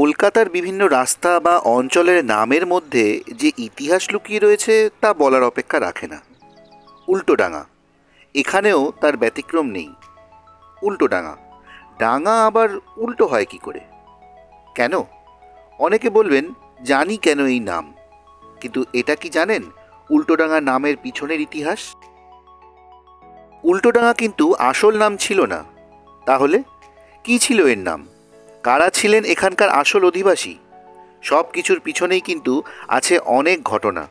কলকাতার বিভিন্ন রাস্তা বা অঞ্চলের নামের মধ্যে যে ইতিহাস লুকিয়ে রয়েছে তা বলার অপেক্ষা রাখে না। উল্টোডাঙা, এখানেও তার ব্যতিক্রম নেই। উল্টোডাঙা, ডাঙা আবার উল্টো হয় কি করে? কেন? অনেকে বলবেন জানি কেন এই নাম, কিন্তু এটা কি জানেন উল্টোডাঙা নামের পিছনের ইতিহাস? উল্টোডাঙা কিন্তু আসল নাম ছিল না। তাহলে কি ছিল এর নাম? কারা ছিলেন এখানকার আসল অধিবাসী? সব কিছুর পিছনেই কিন্তু আছে অনেক ঘটনা,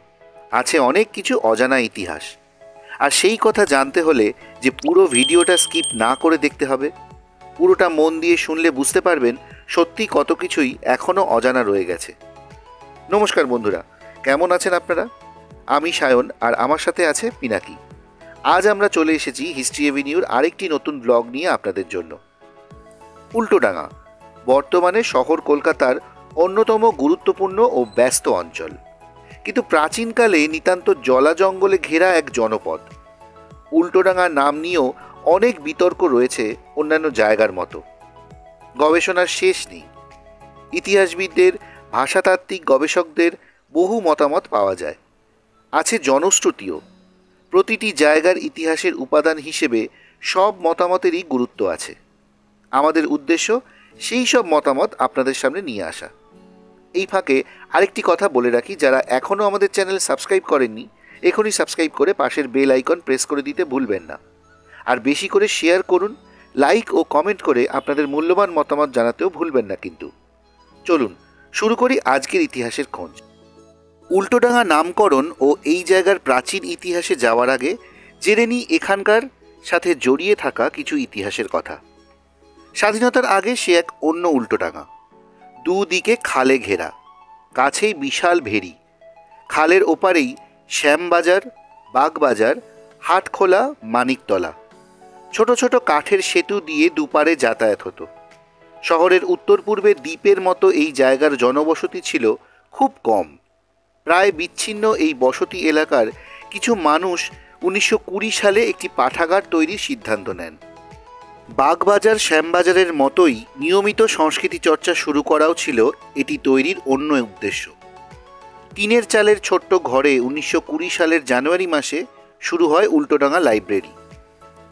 আছে অনেক কিছু অজানা ইতিহাস। আর সেই কথা জানতে হলে যে পুরো ভিডিওটা স্কিপ না করে দেখতে হবে। পুরোটা মন দিয়ে শুনলে বুঝতে পারবেন সত্যি কত কিছুই এখনও অজানা রয়ে গেছে। নমস্কার বন্ধুরা, কেমন আছেন আপনারা? আমি সায়ন, আর আমার সাথে আছে পিনাকি। আজ আমরা চলে এসেছি হিস্ট্রি এভিনিউর আরেকটি নতুন ব্লগ নিয়ে আপনাদের জন্য। উল্টোডাঙা বর্তমানে শহর কলকাতার অন্যতম গুরুত্বপূর্ণ ও ব্যস্ত অঞ্চল, কিন্তু প্রাচীনকালে নিতান্ত জলা জঙ্গলে ঘেরা এক জনপদ। উল্টোডাঙা নাম নিয়েও অনেক বিতর্ক রয়েছে অন্যান্য জায়গার মতো। গবেষণার শেষ নেই। ইতিহাসবিদদের, ভাষাতাত্ত্বিক গবেষকদের বহু মতামত পাওয়া যায়। আছে জনশ্রুতিও। প্রতিটি জায়গার ইতিহাসের উপাদান হিসেবে সব মতামতেরই গুরুত্ব আছে। আমাদের উদ্দেশ্য সেই সব মতামত আপনাদের সামনে নিয়ে আসা। এই ফাঁকে আরেকটি কথা বলে রাখি, যারা এখনও আমাদের চ্যানেল সাবস্ক্রাইব করেননি, এখনই সাবস্ক্রাইব করে পাশের বেল আইকন প্রেস করে দিতে ভুলবেন না। আর বেশি করে শেয়ার করুন, লাইক ও কমেন্ট করে আপনাদের মূল্যবান মতামত জানাতেও ভুলবেন না কিন্তু। চলুন শুরু করি আজকের ইতিহাসের খোঁজ। উল্টোডাঙা নামকরণ ও এই জায়গার প্রাচীন ইতিহাসে যাওয়ার আগে জেনে নিই এখানকার সাথে জড়িয়ে থাকা কিছু ইতিহাসের কথা। স্বাধীনতার আগে সে এক অন্য উল্টোডাঙা। দুদিকে খালে ঘেরা, কাছেই বিশাল ভেরি। খালের ওপারেই শ্যামবাজার, বাগবাজার, হাটখোলা, মানিকতলা। ছোট ছোট কাঠের সেতু দিয়ে দুপারে যাতায়াত হতো। শহরের উত্তর পূর্বে দ্বীপের মতো এই জায়গার জনবসতি ছিল খুব কম। প্রায় বিচ্ছিন্ন এই বসতি এলাকার কিছু মানুষ 1920 সালে একটি পাঠাগার তৈরির সিদ্ধান্ত নেন। বাগবাজার, শ্যামবাজারের মতোই নিয়মিত সংস্কৃতি চর্চা শুরু করাও ছিল এটি তৈরির অন্য উদ্দেশ্য। টিনের চালের ছোট্ট ঘরে 1920 সালের জানুয়ারি মাসে শুরু হয় উল্টোডাঙা লাইব্রেরি।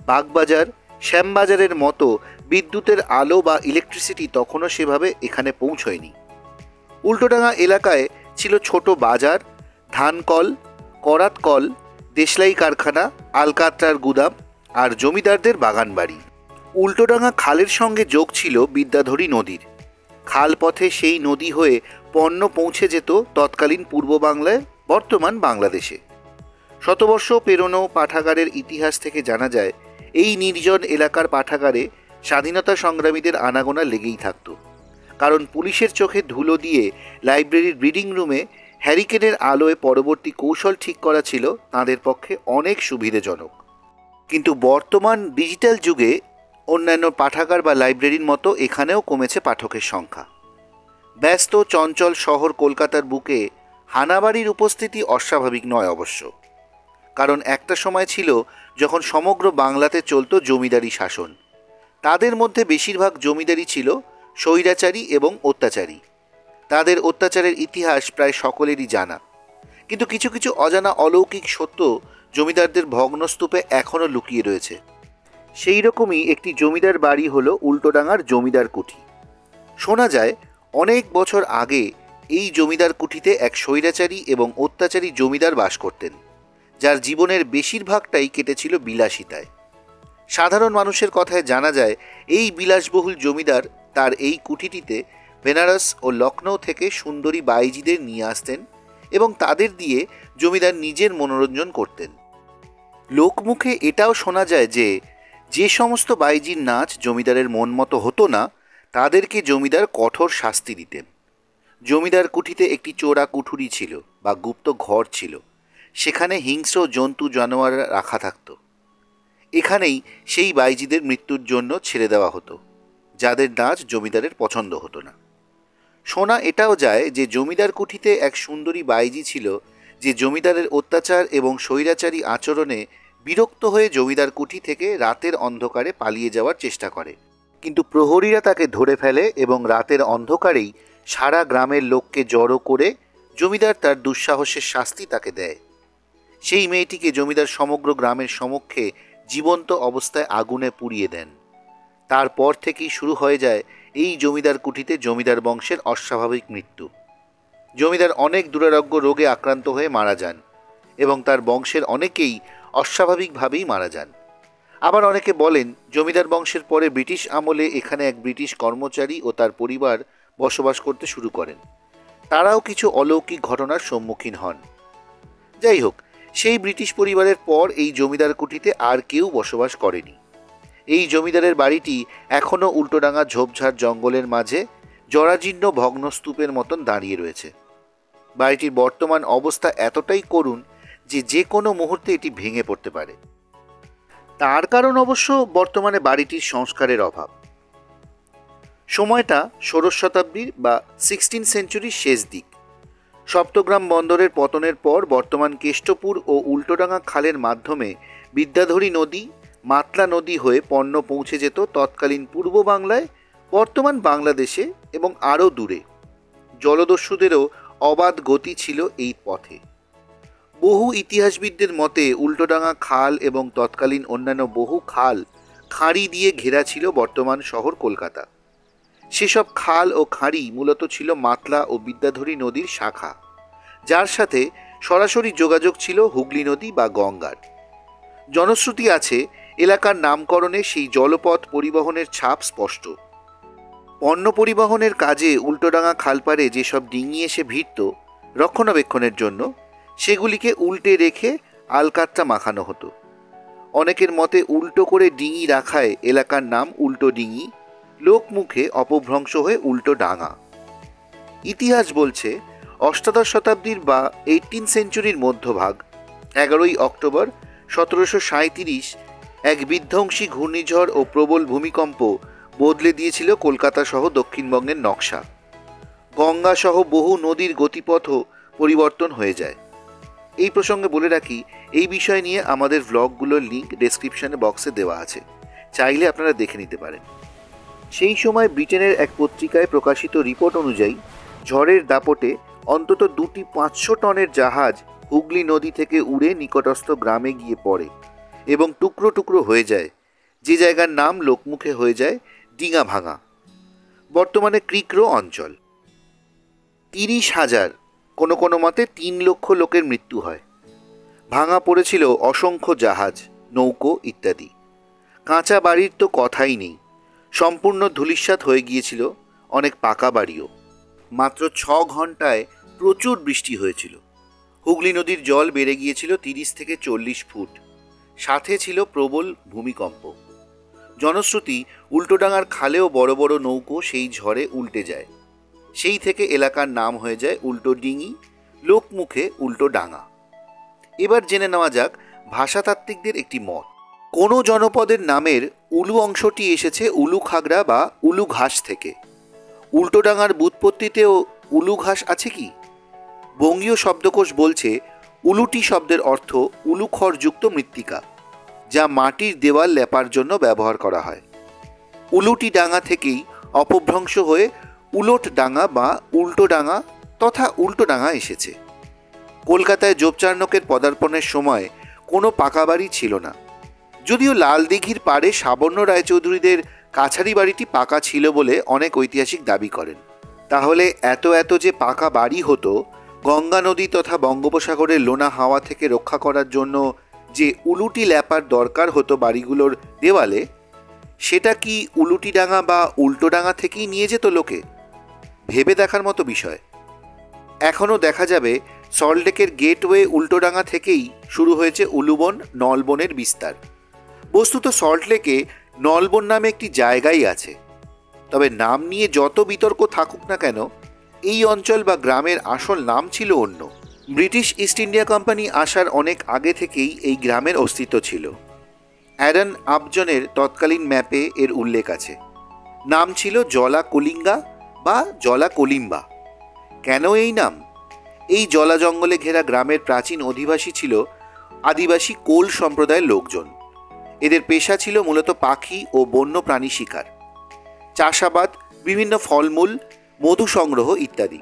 বাগবাজার, শ্যামবাজারের মতো বিদ্যুতের আলো বা ইলেকট্রিসিটি তখনও সেভাবে এখানে পৌঁছয়নি। উল্টোডাঙা এলাকায় ছিল ছোট বাজার, ধানকল, করাতকল, দেশলাই কারখানা, আলকাতরার গুদাম আর জমিদারদের বাগান বাড়ি। উল্টোডাঙা খালের সঙ্গে যোগ ছিল বিদ্যাধরী নদীর। খাল পথে সেই নদী হয়ে পণ্য পৌঁছে যেত তৎকালীন পূর্ব বাংলায়, বর্তমান বাংলাদেশে। শতবর্ষ পেরোনো পাঠাগারের ইতিহাস থেকে জানা যায় এই নির্জন এলাকার পাঠাগারে স্বাধীনতা সংগ্রামীদের আনাগোনা লেগেই থাকত। কারণ পুলিশের চোখে ধুলো দিয়ে লাইব্রেরির রিডিং রুমে হ্যারিকেনের আলোয় পরবর্তী কৌশল ঠিক করা ছিল তাঁদের পক্ষে অনেক সুবিধাজনক। কিন্তু বর্তমান ডিজিটাল যুগে অন্যান্য পাঠাগার বা লাইব্রেরির মতো এখানেও কমেছে পাঠকের সংখ্যা। ব্যস্ত চঞ্চল শহর কলকাতার বুকে হানাবাড়ির উপস্থিতি অস্বাভাবিক নয় অবশ্য। কারণ একটা সময় ছিল যখন সমগ্র বাংলাতে চলত জমিদারি শাসন। তাদের মধ্যে বেশিরভাগ জমিদারি ছিল স্বৈরাচারী এবং অত্যাচারী। তাদের অত্যাচারের ইতিহাস প্রায় সকলেরই জানা, কিন্তু কিছু কিছু অজানা অলৌকিক সত্য জমিদারদের ভগ্নস্তূপে এখনও লুকিয়ে রয়েছে। সেই রকমই একটি জমিদার বাড়ি হলো উল্টোডাঙার জমিদার কুঠি। শোনা যায় অনেক বছর আগে এই জমিদার কুঠিতে এক স্বৈরাচারী এবং অত্যাচারী জমিদার বাস করতেন, যার জীবনের বেশিরভাগটাই কেটেছিল বিলাসিতায়। সাধারণ মানুষের কথায় জানা যায় এই বিলাসবহুল জমিদার তার এই কুঠিটিতে বেনারস ও লখনৌ থেকে সুন্দরী বাইজিদের নিয়ে আসতেন এবং তাদের দিয়ে জমিদার নিজের মনোরঞ্জন করতেন। লোকমুখে এটাও শোনা যায় যে যে সমস্ত বাইজির নাচ জমিদারের মন মতো হতো না, তাদেরকে জমিদার কঠোর শাস্তি দিতেন। জমিদার কুঠিতে একটি চোরা কুঠুরি ছিল বা গুপ্ত ঘর ছিল। সেখানে হিংস্র জন্তু জানোয়ার রাখা থাকত। এখানেই সেই বাইজিদের মৃত্যুর জন্য ছেড়ে দেওয়া হতো, যাদের নাচ জমিদারের পছন্দ হতো না। শোনা এটাও যায় যে জমিদার কুঠিতে এক সুন্দরী বাইজি ছিল, যে জমিদারের অত্যাচার এবং স্বৈরাচারী আচরণে বিরক্ত হয়ে জমিদার কুঠি থেকে রাতের অন্ধকারে পালিয়ে যাওয়ার চেষ্টা করে। কিন্তু প্রহরীরা তাকে ধরে ফেলে এবং রাতের অন্ধকারেই সারা গ্রামের লোককে জড়ো করে জমিদার তার দুঃসাহসের শাস্তি তাকে দেয়। সেই মেয়েটিকে জমিদার সমগ্র গ্রামের সমক্ষে জীবন্ত অবস্থায় আগুনে পুড়িয়ে দেন। তারপর থেকেই শুরু হয়ে যায় এই জমিদার কুঠিতে জমিদার বংশের অস্বাভাবিক মৃত্যু। জমিদার অনেক দুরারোগ্য রোগে আক্রান্ত হয়ে মারা যান এবং তার বংশের অনেকেই অস্বাভাবিকভাবেই মারা যান। আবার অনেকে বলেন জমিদার বংশের পরে ব্রিটিশ আমলে এখানে এক ব্রিটিশ কর্মচারী ও তার পরিবার বসবাস করতে শুরু করেন। তারাও কিছু অলৌকিক ঘটনার সম্মুখীন হন। যাই হোক, সেই ব্রিটিশ পরিবারের পর এই জমিদার কুঠিতে আর কেউ বসবাস করেনি। এই জমিদারের বাড়িটি এখনও উল্টোডাঙা ঝোপঝাড় জঙ্গলের মাঝে জরাজীর্ণ ভগ্নস্তূপের মতন দাঁড়িয়ে রয়েছে। বাড়িটির বর্তমান অবস্থা এতটাই করুণ যে যে কোনো মুহূর্তে এটি ভেঙে পড়তে পারে। তার কারণ অবশ্য বর্তমানে বাড়িটির সংস্কারের অভাব। সময়টা ষোড়শ শতাব্দীর বা 16th সেঞ্চুরির শেষ দিক। সপ্তগ্রাম বন্দরের পতনের পর বর্তমান কেষ্টপুর ও উল্টোডাঙা খালের মাধ্যমে বিদ্যাধরী নদী, মাতলা নদী হয়ে পণ্য পৌঁছে যেত তৎকালীন পূর্ব বাংলায়, বর্তমান বাংলাদেশে এবং আরও দূরে। জলদস্যুদেরও অবাধ গতি ছিল এই পথে। বহু ইতিহাসবিদদের মতে উল্টোডাঙা খাল এবং তৎকালীন অন্যান্য বহু খাল খাঁড়ি দিয়ে ঘেরা ছিল বর্তমান শহর কলকাতা। সেসব খাল ও খাঁড়ি মূলত ছিল মাতলা ও বিদ্যাধরী নদীর শাখা, যার সাথে সরাসরি যোগাযোগ ছিল হুগলি নদী বা গঙ্গার। জনশ্রুতি আছে এলাকার নামকরণে সেই জলপথ পরিবহনের ছাপ স্পষ্ট। পণ্য পরিবহনের কাজে উল্টোডাঙা খালপাড়ে যেসব ডিঙি এসে ভিড়ত রক্ষণাবেক্ষণের জন্য, সেগুলিকে উল্টে রেখে আলকাতরা মাখানো হতো। অনেকের মতে উল্টো করে ডিঙি রাখায় এলাকার নাম উল্টো ডিঙি, লোকমুখে অপভ্রংশ হয়ে উল্টো ডাঙা। ইতিহাস বলছে অষ্টাদশ শতাব্দীর বা 18th সেঞ্চুরির মধ্যভাগ 11ই অক্টোবর 1737 এক বিধ্বংসী ঘূর্ণিঝড় ও প্রবল ভূমিকম্প বদলে দিয়েছিল কলকাতা সহ দক্ষিণবঙ্গের নকশা। গঙ্গা সহ বহু নদীর গতিপথও পরিবর্তন হয়ে যায়। এই প্রসঙ্গে বলে রাখি, এই বিষয় নিয়ে আমাদের ভ্লগগুলোর লিঙ্ক ডেসক্রিপশনে বক্সে দেওয়া আছে, চাইলে আপনারা দেখে নিতে পারেন। সেই সময় ব্রিটেনের এক পত্রিকায় প্রকাশিত রিপোর্ট অনুযায়ী ঝড়ের দাপটে অন্তত 2টি 500 টনের জাহাজ হুগলি নদী থেকে উড়ে নিকটস্থ গ্রামে গিয়ে পড়ে এবং টুকরো টুকরো হয়ে যায়, যে জায়গার নাম লোকমুখে হয়ে যায় ডিঙাভাঙা, বর্তমানে ক্রিকরো অঞ্চল। 30,000, কোনো কোনো মতে 3 লক্ষ লোকের মৃত্যু হয়। ভাঙা পড়েছিল অসংখ্য জাহাজ, নৌকো ইত্যাদি। কাঁচা বাড়ির তো কথাই নেই, সম্পূর্ণ ধূলিসাৎ হয়ে গিয়েছিল অনেক পাকা বাড়িও। মাত্র 6 ঘন্টায় প্রচুর বৃষ্টি হয়েছিল। হুগলি নদীর জল বেড়ে গিয়েছিল 30 থেকে 40 ফুট, সাথে ছিল প্রবল ভূমিকম্প। জনশ্রুতি উল্টোডাঙার খালেও বড় বড় নৌকো সেই ঝড়ে উল্টে যায়। সেই থেকে এলাকার নাম হয়ে যায় উল্টো ডিঙি, লোকমুখে উল্টো ডাঙা। এবার জেনে নেওয়া যাক ভাষাতাত্ত্বিকদের একটি মত। কোনো জনপদের নামের উলু অংশটি এসেছে উলু খাগড়া বা উলু ঘাস থেকে। উল্টোডাঙার ব্যুৎপত্তিতেও উলু ঘাস আছে কি? বঙ্গীয় শব্দকোষ বলছে উলুটি শব্দের অর্থ উলুখড়যুক্ত মৃত্তিকা, যা মাটির দেওয়াল লেপার জন্য ব্যবহার করা হয়। উলুটি ডাঙা থেকেই অপভ্রংশ হয়ে উলট ডাঙা বা উল্টো ডাঙা তথা উল্টো ডাঙা এসেছে। কলকাতায় যোগচার্ণকের পদার্পণের সময় কোনো পাকা বাড়ি ছিল না, যদিও লাল দিঘির পাড়ে সাবর্ণ রায়চৌধুরীদের কাছারি বাড়িটি পাকা ছিল বলে অনেক ঐতিহাসিক দাবি করেন। তাহলে এত এত যে পাকা বাড়ি হতো, গঙ্গা নদী তথা বঙ্গোপসাগরের লোনা হাওয়া থেকে রক্ষা করার জন্য যে উলুটি ল্যাপার দরকার হতো বাড়িগুলোর দেওয়ালে, সেটা কি উলুটি ডাঙা বা উল্টো ডাঙা থেকেই নিয়ে যেত লোকে? ভেবে দেখার মতো বিষয়। এখনও দেখা যাবে সল্টলেকের গেটওয়ে উল্টোডাঙা থেকেই শুরু হয়েছে উলুবন নলবনের বিস্তার। বস্তুত সল্টলেকে নলবন নামে একটি জায়গাই আছে, তবে নাম নিয়ে যত বিতর্ক থাকুক না কেন, এই অঞ্চল বা গ্রামের আসল নাম ছিল অন্য। ব্রিটিশ ইস্ট ইন্ডিয়া কোম্পানি আসার অনেক আগে থেকেই এই গ্রামের অস্তিত্ব ছিল। অ্যারন আপজনের তৎকালীন ম্যাপে এর উল্লেখ আছে। নাম ছিল জলা কলিঙ্গা বা জলা কলিম্বা। কেন এই নাম? এই জলা জঙ্গলে ঘেরা গ্রামের প্রাচীন অধিবাসী ছিল আদিবাসী কোল সম্প্রদায়ের লোকজন। এদের পেশা ছিল মূলত পাখি ও বন্য প্রাণী শিকার, চাষাবাদ, বিভিন্ন ফলমূল, মধু সংগ্রহ ইত্যাদি।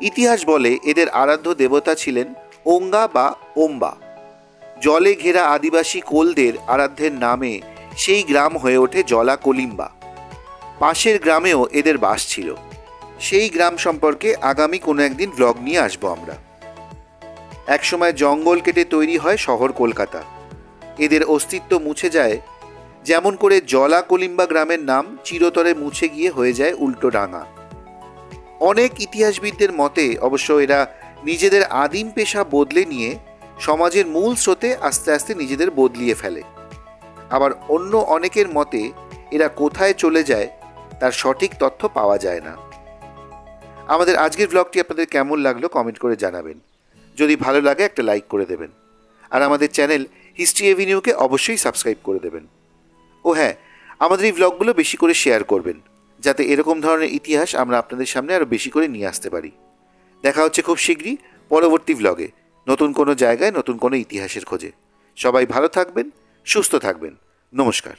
ইতিহাস বলে এদের আরাধ্য দেবতা ছিলেন ওঙ্গা বা ওম্বা। জলে ঘেরা আদিবাসী কোলদের আরাধ্যের নামে সেই গ্রাম হয়ে ওঠে জলা কলিম্বা। পাশের গ্রামেও এদের বাস ছিল। সেই গ্রাম সম্পর্কে আগামী কোনো একদিন ব্লগ নিয়ে আসবো আমরা। একসময় জঙ্গল কেটে তৈরি হয় শহর কলকাতা। এদের অস্তিত্ব মুছে যায়, যেমন করে জলা কলিম্বা গ্রামের নাম চিরতরে মুছে গিয়ে হয়ে যায় উল্টোডাঙা। অনেক ইতিহাসবিদদের মতে অবশ্য এরা নিজেদের আদিম পেশা বদলে নিয়ে সমাজের মূল স্রোতে আস্তে আস্তে নিজেদের বদলিয়ে ফেলে। আবার অন্য অনেকের মতে এরা কোথায় চলে যায় তার সঠিক তথ্য পাওয়া যায় না। আমাদের আজকের ব্লগটি আপনাদের কেমন লাগলো কমেন্ট করে জানাবেন। যদি ভালো লাগে একটা লাইক করে দেবেন, আর আমাদের চ্যানেল হিস্ট্রি এভিনিউকে অবশ্যই সাবস্ক্রাইব করে দেবেন। ও হ্যাঁ, আমাদের এই ব্লগগুলো বেশি করে শেয়ার করবেন, যাতে এরকম ধরনের ইতিহাস আমরা আপনাদের সামনে আরও বেশি করে নিয়ে আসতে পারি। দেখা হচ্ছে খুব শীঘ্রই পরবর্তী ব্লগে, নতুন কোনো জায়গায় নতুন কোনো ইতিহাসের খোঁজে। সবাই ভালো থাকবেন, সুস্থ থাকবেন। নমস্কার।